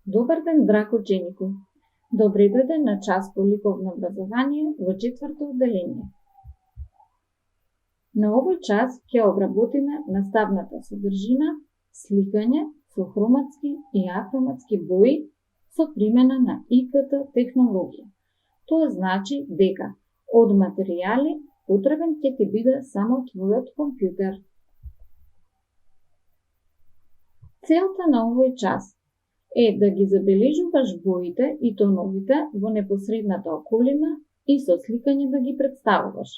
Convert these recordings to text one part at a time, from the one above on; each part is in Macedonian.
Добар ден, драг ученику! Добри дојде на час по ликовно образование во 4-то одделение. На овој час ќе обработиме наставната содржина сликање со хроматски и ахроматски бои со примена на ИКТ технологија. Тоа значи дека од материјали потребен ќе ти биде само твојот компјутер. Целта на овој час е да ги забележуваш боите и тоновите во непосредната околина и со сликање да ги представуваш.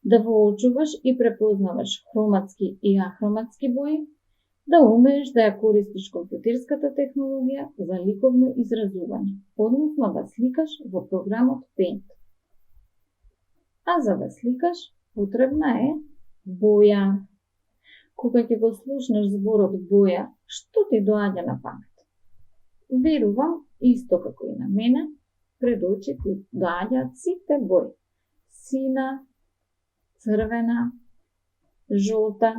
Да воочуваш и препознаваш хроматски и ахроматски бои, да умееш да ја користиш компјутерската технологија за ликовно изразување, односно да сликаш во програмот Paint. А за да сликаш, потребна е боја. Кога ќе го слушнеш зборот боја, што ти доаѓа на памет? Верувам, исто како и на мене, пред очи ти доаѓаат сите бои. Сина, црвена, жолта,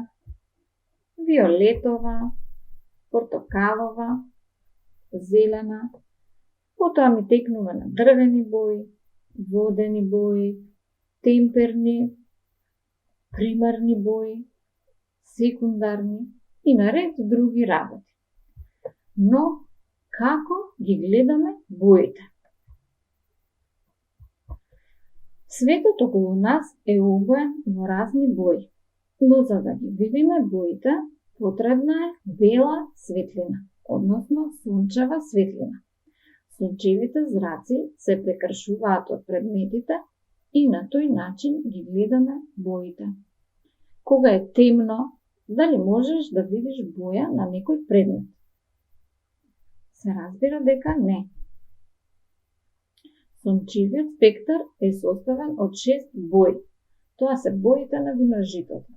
виолетова, портокалова, зелена, потоа ми текнува на дрвени бои, водени бои, темперни, примарни бои, секундарни и наред други работи. Но како ги гледаме боите? Светот околу нас е обоен во разни бои, но за да ги видиме боите, потребна е бела светлина, односно сончева светлина. Сончевите зраци се прекршуваат од предметите и на тој начин ги гледаме боите. Кога е темно, дали можеш да видиш боја на некој предмет? Се разбира дека не. Сончевиот спектар е составен од 6 бои. Тоа се боите на виножитото.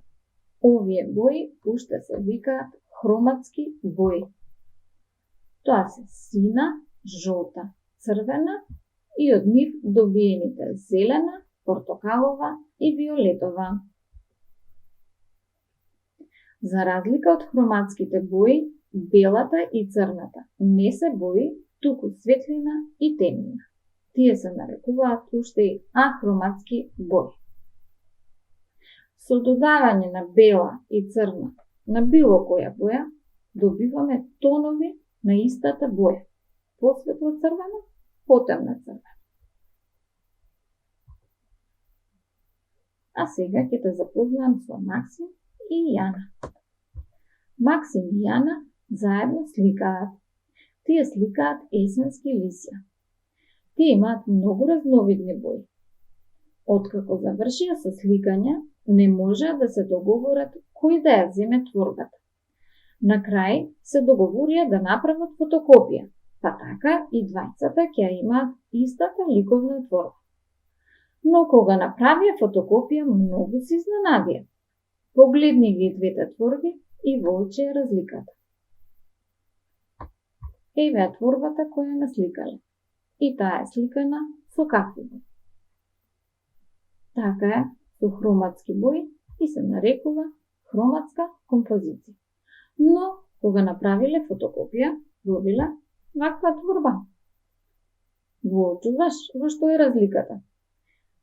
Овие бои уште се викаат хроматски бои. Тоа се сина, жолта, црвена и од нив добиените зелена, портокалова и виолетова. За разлика од хроматските бои, белата и црната не се бои, туку светлина и темнина. Тие се нарекуваат уште и ахроматски бои. Со додавање на бела и црна на било која боја, добиваме тонови на истата боја. Посветла црвена, потемна црвена. А сега ќе те запознам со Максим и Јана. Максим и Јана заедно сликаат. Тие сликаат есенски лисја. Тие имаат многу разновидни бои. Откако завршија со сликање, не можеа да се договорат кој да ја земе творбата. На крај се договорија да направат фотокопија, па така и двајцата ќе ја имаат истата ликовна творба. Но кога направија фотокопија, многу се изненадија. Погледни ги двете творби и воочија разликата. Еве е творбата која насликале. И таа е сликана со какви бои? Така е, со хроматски бои и се нарекува хроматска композиција. Но, кога направиле фотокопија, добила ваква творба. Воочуваш во што е разликата?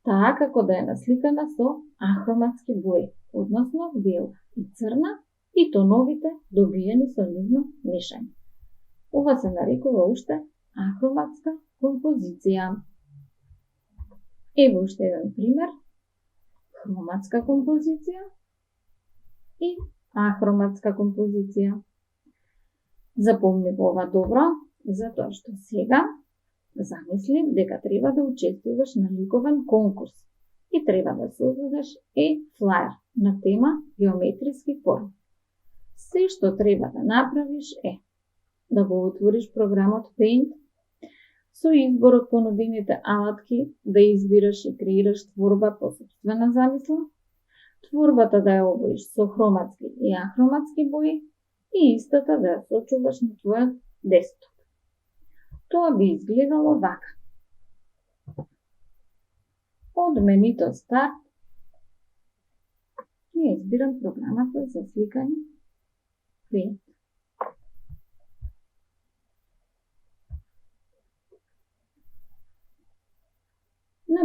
Таа како да е насликана со ахроматски бои, односно бела и црна и тоновите добиени со нивно мешање. Ова се нарекува уште ахроматска композиција. Ево уште еден пример. Хроматска композиција и ахроматска композиција. Запомни ова добро, затоа што сега замисли дека треба да учествуваш на ликовен конкурс и треба да создадеш флаер на тема геометриски форми. Се што треба да направиш е да го отвориш програмот Paint, со избор од понудените алатки да избираш и креираш творба по сопствена замисла, творбата да ја обоиш со хроматски и ахроматски бои и истата да ја сочуваш на твојот десктоп. Тоа би изгледало вака. Од менито старт ја избирам програмата за сликање Paint.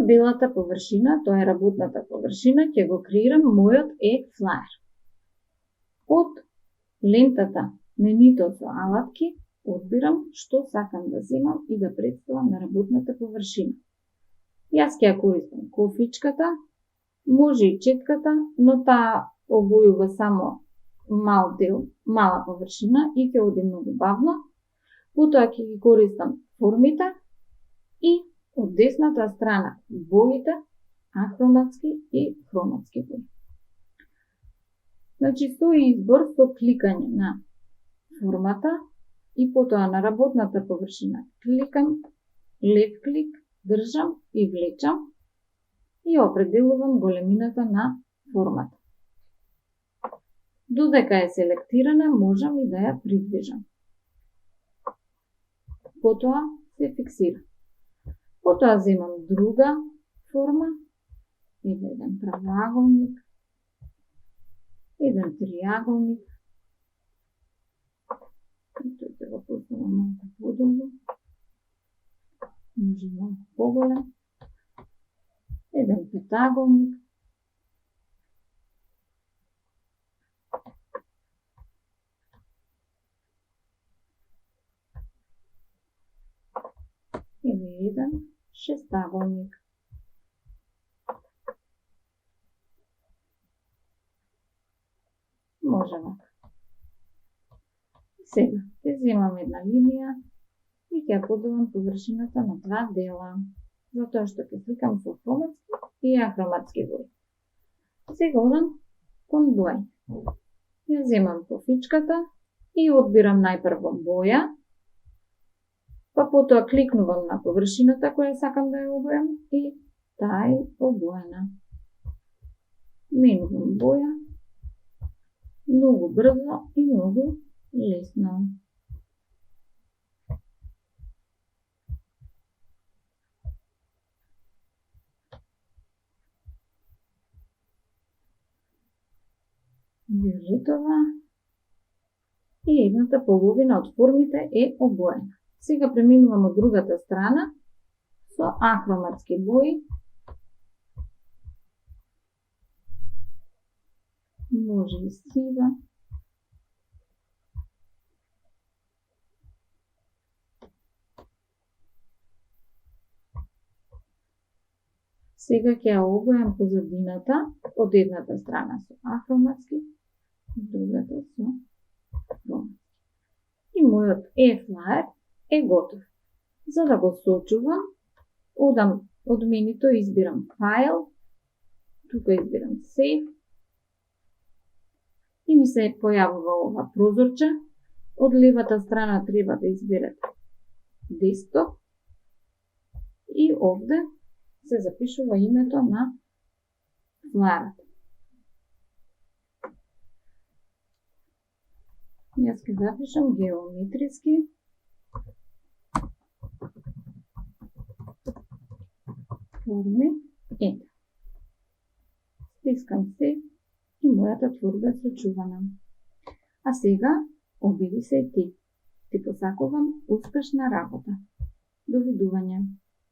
белата површина, тоа е работната површина, ќе го креирам мојот e-флаер. Од лентата менито со алатки одбирам што сакам да земам и да представам на работната површина. Јас ќе ја користам кофичката, може и четката, но таа обојува само мал дел, мала површина и ќе оди многу бавно. Потоа ќе ги користам формите и од десната страна боите, ахроматски и хроматски бои. Значи, со избор, со кликање на формата и потоа на работната површина кликам, лев клик, држам и влечам и определувам големината на формата. Додека е селектирана, можам и да ја придвижам. Потоа се фиксира. Потоа земам друга форма, еден правоаголник, еден триаголник, тој ќе го поставам малку подолго, може малку поголем, еден петаголник, или еден шестаголник. Може вака. Сега ќе земам една линија и ќе поделам површината на два дела, затоа што ќе сликам со хроматски и ахроматски бои. Сега одам кон боја. Ја земам кофичката и одбирам најпрво боја, па потоа кликнувам на површината која сакам да ја обојам и таа е обоена. Менувам боја, многу брзо и многу лесно. Виолетова и едната половина од формите е обоена. Сега преминувам од другата страна со ахроматски бои. Може и сива. Сега ќе ја обојам позадината од едната страна со ахроматски, од другата со хроматски. И мојот e-флаер е готов. За да го сочувам, одам од менито, избирам файл, тука избирам Save и ми се појавува ова прозорче. Од левата страна треба да изберете Desktop и овде се запишува името на флаерот. Јас ќе запишам геометриски форми е. Стискам се и мојата творба е сочувана. А сега обиди се и ти. Ти посакувам успешна работа. Довидување.